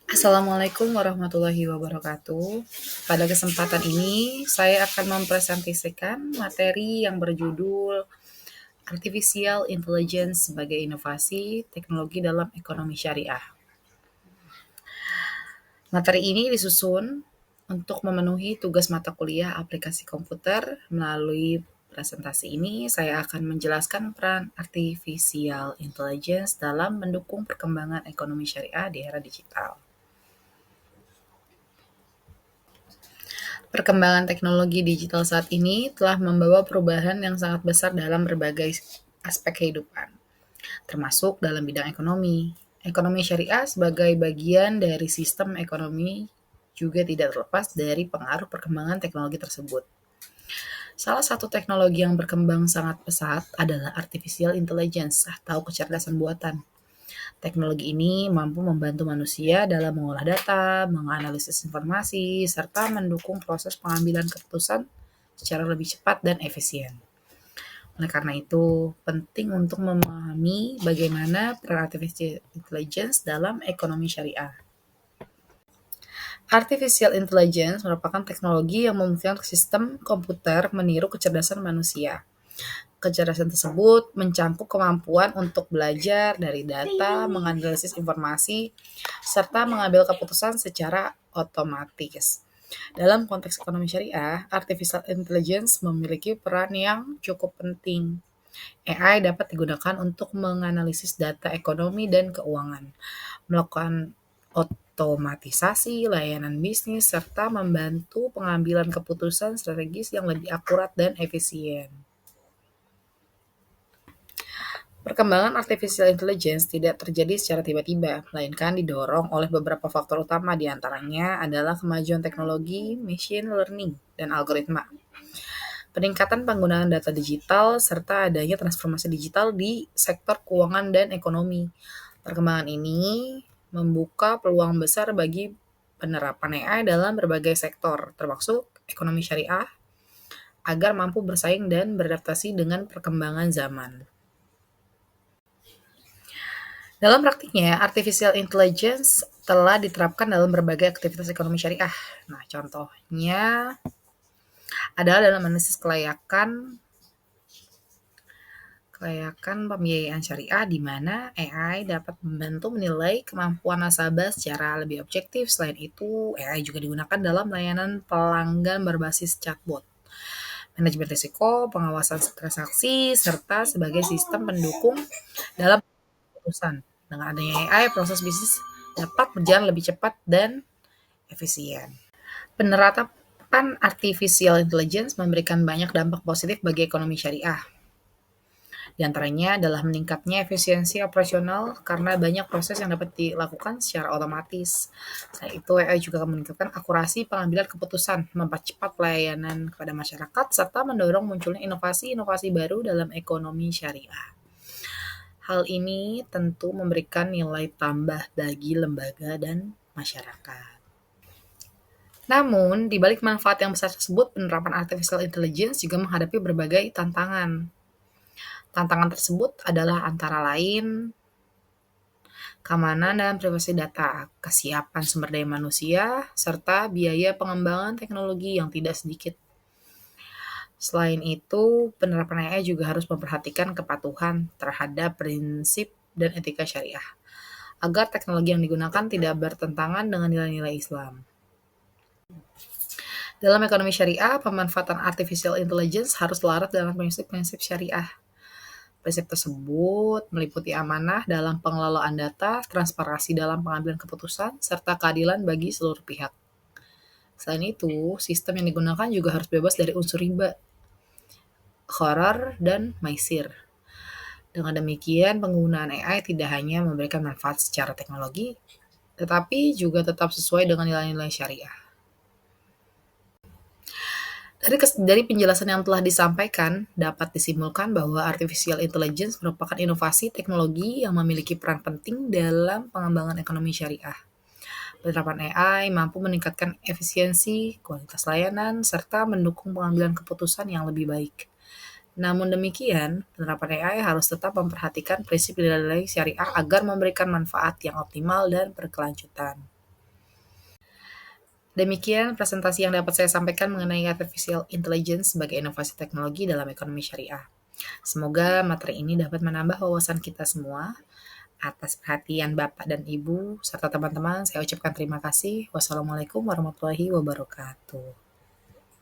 Assalamualaikum warahmatullahi wabarakatuh. Pada kesempatan ini, saya akan mempresentasikan materi yang berjudul Artificial Intelligence sebagai Inovasi Teknologi dalam Ekonomi Syariah. Materi ini disusun untuk memenuhi tugas mata kuliah aplikasi komputer. Melalui presentasi ini, saya akan menjelaskan peran Artificial Intelligence dalam mendukung perkembangan ekonomi syariah di era digital. Perkembangan teknologi digital saat ini telah membawa perubahan yang sangat besar dalam berbagai aspek kehidupan, termasuk dalam bidang ekonomi. Ekonomi syariah sebagai bagian dari sistem ekonomi juga tidak terlepas dari pengaruh perkembangan teknologi tersebut. Salah satu teknologi yang berkembang sangat pesat adalah artificial intelligence atau kecerdasan buatan. Teknologi ini mampu membantu manusia dalam mengolah data, menganalisis informasi, serta mendukung proses pengambilan keputusan secara lebih cepat dan efisien. Oleh karena itu, penting untuk memahami bagaimana peran artificial intelligence dalam ekonomi syariah. Artificial intelligence merupakan teknologi yang memungkinkan sistem komputer meniru kecerdasan manusia. Kecerdasan tersebut mencakup kemampuan untuk belajar dari data, menganalisis informasi, serta mengambil keputusan secara otomatis. Dalam konteks ekonomi syariah, artificial intelligence memiliki peran yang cukup penting. AI dapat digunakan untuk menganalisis data ekonomi dan keuangan, melakukan otomatisasi layanan bisnis, serta membantu pengambilan keputusan strategis yang lebih akurat dan efisien. Perkembangan artificial intelligence tidak terjadi secara tiba-tiba, melainkan didorong oleh beberapa faktor utama, di antaranya adalah kemajuan teknologi, machine learning, dan algoritma, peningkatan penggunaan data digital, serta adanya transformasi digital di sektor keuangan dan ekonomi. Perkembangan ini membuka peluang besar bagi penerapan AI dalam berbagai sektor, termasuk ekonomi syariah, agar mampu bersaing dan beradaptasi dengan perkembangan zaman. Dalam praktiknya, artificial intelligence telah diterapkan dalam berbagai aktivitas ekonomi syariah. Nah, contohnya adalah dalam analisis kelayakan pembiayaan syariah, di mana AI dapat membantu menilai kemampuan nasabah secara lebih objektif. Selain itu, AI juga digunakan dalam layanan pelanggan berbasis chatbot, manajemen risiko, pengawasan transaksi, serta sebagai sistem pendukung dalam keputusan. Dengan adanya AI, proses bisnis dapat berjalan lebih cepat dan efisien. Penerapan artificial intelligence memberikan banyak dampak positif bagi ekonomi syariah. Di antaranya adalah meningkatnya efisiensi operasional karena banyak proses yang dapat dilakukan secara otomatis. Selain itu, AI juga meningkatkan akurasi pengambilan keputusan, mempercepat pelayanan kepada masyarakat, serta mendorong munculnya inovasi-inovasi baru dalam ekonomi syariah. Hal ini tentu memberikan nilai tambah bagi lembaga dan masyarakat. Namun, di balik manfaat yang besar tersebut, penerapan artificial intelligence juga menghadapi berbagai tantangan. Tantangan tersebut adalah antara lain keamanan dan privasi data, kesiapan sumber daya manusia, serta biaya pengembangan teknologi yang tidak sedikit. Selain itu, penerapan AI juga harus memperhatikan kepatuhan terhadap prinsip dan etika syariah, agar teknologi yang digunakan tidak bertentangan dengan nilai-nilai Islam. Dalam ekonomi syariah, pemanfaatan artificial intelligence harus selaras dengan prinsip-prinsip syariah. Prinsip tersebut meliputi amanah dalam pengelolaan data, transparansi dalam pengambilan keputusan, serta keadilan bagi seluruh pihak. Selain itu, sistem yang digunakan juga harus bebas dari unsur riba, gharar, dan maisir. Dengan demikian, penggunaan AI tidak hanya memberikan manfaat secara teknologi, tetapi juga tetap sesuai dengan nilai-nilai syariah. Dari penjelasan yang telah disampaikan, dapat disimpulkan bahwa artificial intelligence merupakan inovasi teknologi yang memiliki peran penting dalam pengembangan ekonomi syariah. Penerapan AI mampu meningkatkan efisiensi, kualitas layanan, serta mendukung pengambilan keputusan yang lebih baik. Namun demikian, penerapan AI harus tetap memperhatikan prinsip nilai-nilai syariah agar memberikan manfaat yang optimal dan berkelanjutan. Demikian presentasi yang dapat saya sampaikan mengenai artificial intelligence sebagai inovasi teknologi dalam ekonomi syariah. Semoga materi ini dapat menambah wawasan kita semua. Atas perhatian Bapak dan Ibu serta teman-teman, saya ucapkan terima kasih. Wassalamualaikum warahmatullahi wabarakatuh.